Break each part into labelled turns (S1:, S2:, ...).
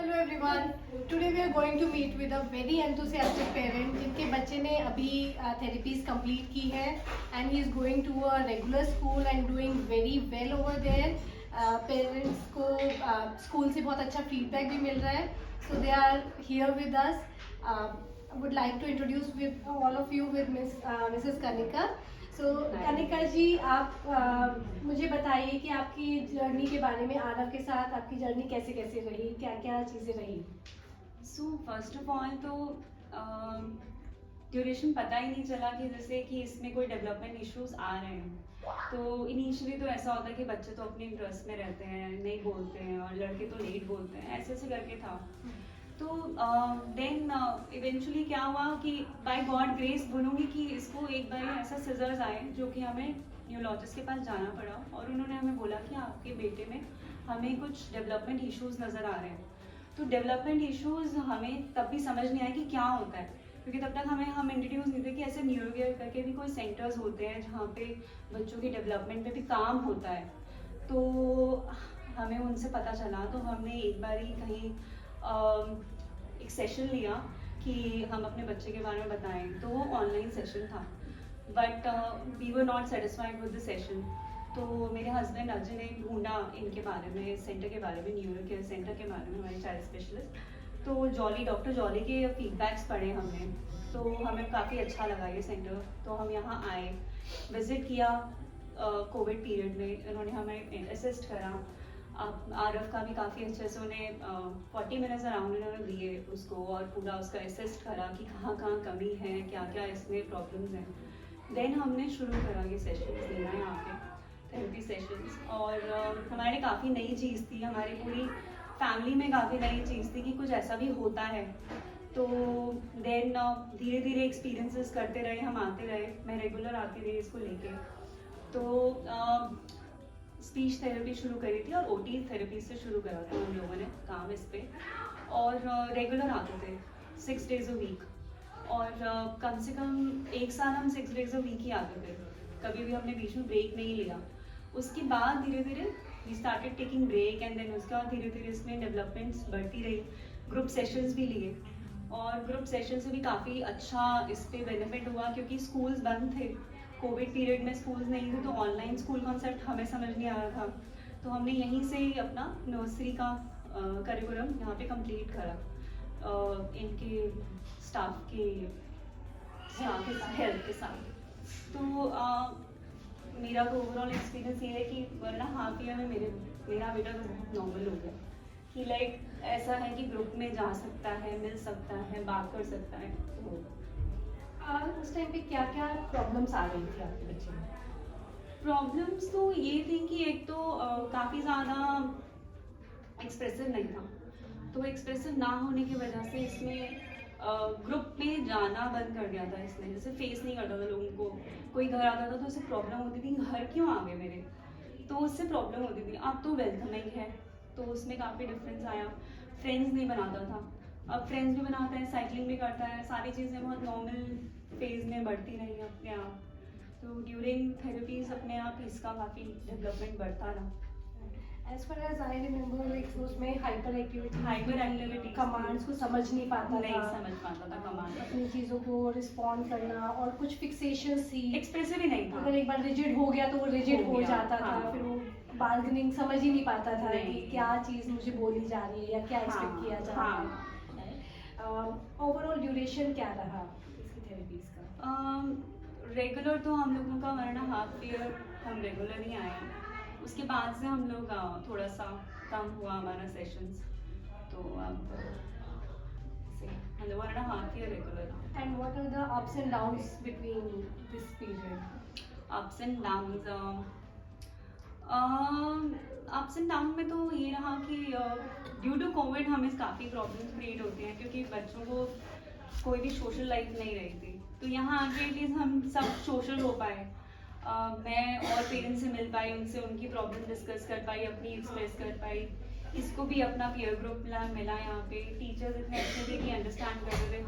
S1: Hello everyone. Today we are going to meet with a very enthusiastic parent जिनके बच्चे ने अभी therapies complete की है and he is going to a regular school and doing very well over there. Parents को school से बहुत अच्छा feedback भी मिल रहा है. So they are here with us. I would like to introduce with all of you with Mrs. Kanika. So Kanika जी, आप मुझे बताइए कि आपकी जर्नी के बारे में, आरव के साथ आपकी जर्नी कैसे कैसे रही, क्या क्या चीज़ें रही।
S2: सो फर्स्ट ऑफ ऑल तो ड्यूरेशन पता ही नहीं चला कि जैसे कि इसमें कोई डेवलपमेंट इश्यूज आ रहे हैं। तो इनिशियली तो ऐसा होता है कि बच्चे तो अपने इंटरेस्ट में रहते हैं, नहीं बोलते हैं, और लड़के तो लेट बोलते हैं, ऐसे ऐसे करके था। तो देन इवेंचुअली क्या हुआ कि बाय गॉड ग्रेस बोलूँगी कि इसको एक बार ऐसा सिजर्स आए जो कि हमें न्यूरोलॉजिस्ट के पास जाना पड़ा, और उन्होंने हमें बोला कि आपके बेटे में हमें कुछ डेवलपमेंट इश्यूज नज़र आ रहे हैं। तो डेवलपमेंट इश्यूज हमें तब भी समझ नहीं आया कि क्या होता है, क्योंकि तब तक हम इंट्रोड्यूस नहीं थे कि ऐसे न्यूरोकेयर करके भी कोई सेंटर्स होते हैं जहाँ पे बच्चों की डेवलपमेंट पे भी काम होता है। तो हमें उनसे पता चला, तो हमने एक बार ही कहीं एक सेशन लिया कि हम अपने बच्चे के बारे में बताएं। तो वो ऑनलाइन सेशन था, but we were not satisfied with the session. तो मेरे हस्बैंड अजय ने ढूंढा इनके बारे में, सेंटर के बारे में, न्यूरो केयर सेंटर के बारे में, हमारे चाइल्ड स्पेशलिस्ट। तो डॉक्टर जॉली के फीडबैक्स पढ़े हमने, तो हमें काफ़ी अच्छा लगा ये सेंटर। तो हम यहाँ आए, विज़िट किया कोविड पीरियड में। उन्होंने हमें असिस्ट करा। आरव का भी काफ़ी अच्छे से उन्हें 40 मिनट्स अराउंड उन्होंने दिए उसको, और पूरा उसका असिस्ट करा कि कहाँ कहाँ कमी है, क्या क्या इसमें प्रॉब्लम्स हैं। देन हमने शुरू करा ये सेशंस देना यहाँ पे, थेरेपी सेशंस। और हमारे लिए काफ़ी नई चीज़ थी, हमारी पूरी फैमिली में काफ़ी नई चीज़ थी कि कुछ ऐसा भी होता है। तो देन धीरे धीरे एक्सपीरियंसेस करते रहे, हम आते रहे, मैं रेगुलर आती रही इसको लेके। तो स्पीच थेरेपी शुरू करी थी और ओटी थेरेपी से शुरू करा था हम लोगों ने काम इस पे, और रेगुलर आते थे 6 days a week। और कम से कम 1 साल हम 6 days a week ही आते थे, कभी भी हमने बीच में ब्रेक नहीं लिया। उसके बाद धीरे धीरे we started taking break, and then उसके बाद धीरे धीरे इसमें डेवलपमेंट्स बढ़ती रही। ग्रुप सेशंस भी लिए, और ग्रुप सेशन से भी काफ़ी अच्छा इस पर बेनिफिट हुआ, क्योंकि स्कूल्स बंद थे कोविड पीरियड में, स्कूल्स नहीं थे, तो ऑनलाइन स्कूल कॉन्सेप्ट हमें समझ नहीं आ रहा था। तो हमने यहीं से ही अपना नर्सरी का करिकुलम यहाँ पे कंप्लीट करा, इनके स्टाफ के हेल्प के साथ। तो मेरा तो ओवरऑल एक्सपीरियंस ये है कि 1.5 year में मेरा बेटा तो बहुत नॉर्मल हो गया, कि लाइक ऐसा है कि ग्रुप में जा सकता है, मिल सकता है, बात कर सकता है। तो
S1: उस टाइम पे क्या क्या प्रॉब्लम्स आ रही थी आपके बच्चे में?
S2: प्रॉब्लम्स तो ये थी कि एक तो काफ़ी ज़्यादा एक्सप्रेसिव नहीं था, तो एक्सप्रेसिव ना होने की वजह से इसमें ग्रुप में जाना बंद कर दिया था इसने, जैसे फेस नहीं करता था लोगों को। कोई घर आता था तो उससे प्रॉब्लम होती थी, घर क्यों आ गए मेरे, तो उससे प्रॉब्लम होती थी। अब तो वेलकमिंग है, तो उसमें काफ़ी डिफरेंस आया। फ्रेंड्स नहीं बनाता था, अब फ्रेंड्स भी बनाता है, साइकिलिंग भी करता है, सारी चीज़ें बहुत नॉर्मल फेज में बढ़ती रही अपने आप। तो ड्यूरिंग थेरेपीज अपने आप इसका काफ़ी डेवलपमेंट बढ़ता रहा।
S1: As far as I remember, like उसमें हाइपर एक्टिविटी, कमांड्स को समझ नहीं पाता था
S2: कमांड,
S1: अपनी चीज़ों को रिस्पॉन्ड करना, और कुछ फिक्सेशंस थी,
S2: एक्सप्रेसिव ही नहीं था।
S1: अगर एक बार रिजिड हो गया तो वो रिजिड हो जाता था, फिर वो बार्गेनिंग समझ ही नहीं पाता था कि क्या चीज़ मुझे बोली जा रही है या क्या एक्सपेक्ट किया जा रहा है। ओवरऑल ड्यूरेशन क्या रहा इसकी थेरेपीज का?
S2: रेगुलर तो हम लोगों का 1.5 year हम रेगुलर ही आए हैं। उसके बाद से हम लोग थोड़ा सा कम हुआ हमारा सेशंस, तो अब 1.5 year regular.
S1: And what are the ups and downs between this period?
S2: Ups and down में तो ये रहा कि ड्यू टू कोविड हमें काफ़ी प्रॉब्लम्स क्रिएट होती हैं, क्योंकि बच्चों को कोई भी सोशल लाइफ नहीं रही थी। तो यहाँ आके एटलीस्ट हम सब सोशल हो पाए, मैं और पेरेंट्स से मिल पाई, उनसे उनकी प्रॉब्लम डिस्कस कर पाई, अपनी एक्सप्रेस कर पाई। इसको भी अपना पीयर ग्रुप मिला यहाँ पे। टीचर्स इतने अच्छे थे कि अंडरस्टैंड करते थे।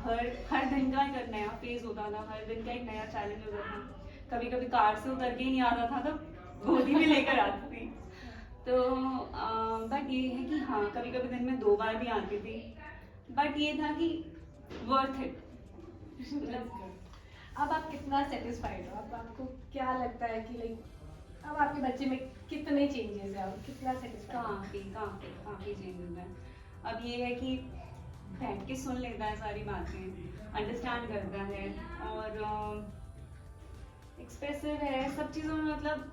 S2: हर दिन का एक नया फेज होता था, हर दिन का एक नया चैलेंज होता था। कभी कभी कार से उतर के ही नहीं आता था तो गोदी में लेकर आती थी। तो बट ये है कि हाँ, कभी कभी दिन में 2 बार भी आती थी, बट ये था कि वर्थ इट।
S1: अब आप कितना सेटिस्फाइड हो? अब आपको क्या लगता है कि लाइक अब आपके बच्चे में कितने चेंजेस हैं और कितना सेटिस्फाइड?
S2: काफ़ी चेंजेस हैं। अब ये है कि बैठ के सुन लेता है सारी बातें, अंडरस्टैंड करता है और एक्सप्रेसिव है सब चीज़ों में, मतलब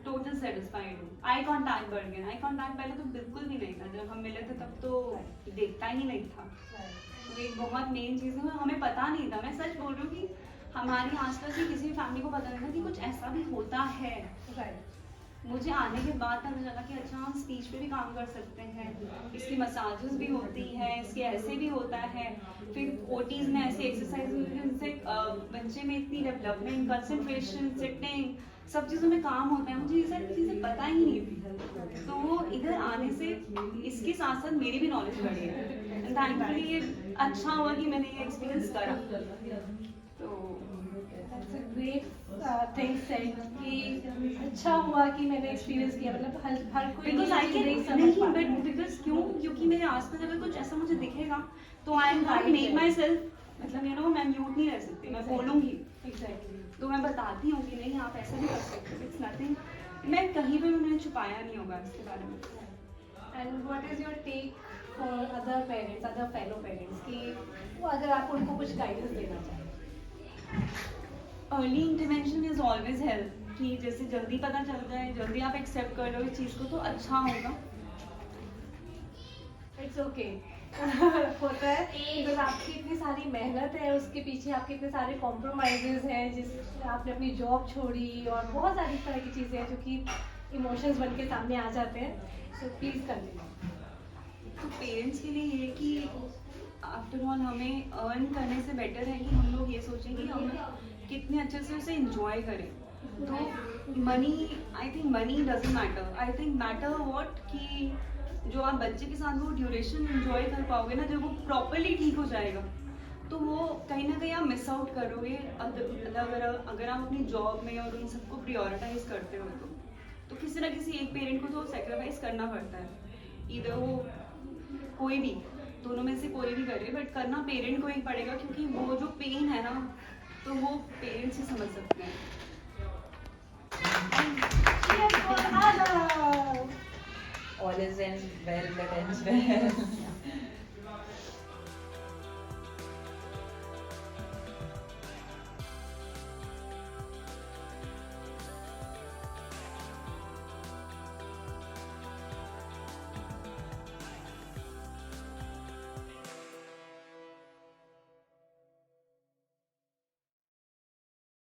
S2: टोटल सेटिस्फाइड हूँ। आई कांटेक्ट बढ़ गया। आई कांटेक्ट पहले तो बिल्कुल भी नहीं था, जब हम मिले थे तब तो देखता ही नहीं था। तो एक बहुत मेन चीज़ है, हमें पता नहीं था, मैं सच बोल रही हूँ कि हमारी आसपास की किसी भी फैमिली को पता नहीं था कि कुछ ऐसा भी होता है। मुझे आने के बाद पता चला कि अच्छा हम स्पीच पे भी काम कर सकते हैं, इसकी मसाजेस भी होती हैं, इसके ऐसे भी होता है, फिर ओटीज में ऐसी एक्सरसाइज होती है जिनसे बच्चे में इतनी डेवलपमेंट, कंसंट्रेशन, सिटिंग, सब चीज़ों में काम होता है। मुझे ये सारी चीज़ें पता ही नहीं थी, तो इधर आने से इसके साथ साथ मेरी भी नॉलेज बढ़ी है। एंड थैंकफुली ये अच्छा हुआ कि मैंने ये एक्सपीरियंस करा। तो
S1: That's a great thing said कि अच्छा हुआ कि मैंने एक्सपीरियंस किया, मतलब हर कोई
S2: बिकॉज आई कैन
S1: नहीं समझ
S2: नहीं,
S1: पाता।
S2: बट बिकॉज क्यों, क्योंकि मेरे आसपास अगर कुछ ऐसा मुझे दिखेगा तो I am not make my self, मतलब यू नो मैं म्यूट नहीं रह सकती, मैं बोलूँगी।
S1: Exactly.
S2: तो मैं बताती हूँ कि नहीं आप ऐसा भी कर सकते हो, इट्स नथिंग। मैं कहीं पे मैंने छुपाया नहीं होगा इसके बारे में।
S1: And what is your take for other parents, other fellow parents कि वो अगर आप उनको कुछ गाइडेंस देना चाहें?
S2: Early intervention is always help, कि जैसे जल्दी पता चल जाए, जल्दी आप एक्सेप्ट कर लो इस चीज़ को तो अच्छा होगा।
S1: इट्स ओके होता है, बिकॉज आपकी इतनी सारी मेहनत है, उसके पीछे आपके इतने सारे कॉम्प्रोमाइजेज हैं, जिस आपने अपनी जॉब छोड़ी और बहुत सारी इस तरह की चीज़ें हैं जो कि इमोशंस बन के सामने आ जाते हैं। So please continue.
S2: तो पेरेंट्स के लिए ये कि आफ्टर ऑल हमें अर्न करने से बेटर है कि हम लोग ये सोचें कि हम कितने अच्छे से उसे इंजॉय करें। तो money, I think money doesn't matter, I think matter what कि जो आप बच्चे के साथ वो ड्यूरेशन इंजॉय कर पाओगे ना, जब वो प्रॉपरली ठीक हो जाएगा तो वो कहीं ना कहीं आप मिस आउट करोगे। अगर आप अपनी जॉब में और उन सबको प्रियोरिटाइज करते हो तो किसी ना किसी एक पेरेंट को तो सेक्रीफाइस करना पड़ता है, इधर वो कोई भी, दोनों में से कोई भी करे, बट करना पेरेंट को ही पड़ेगा, क्योंकि वो जो पेन है ना तो वो पेरेंट्स ही समझ सकते हैं।
S1: Cheers for Anna!
S3: All is in well that ends well.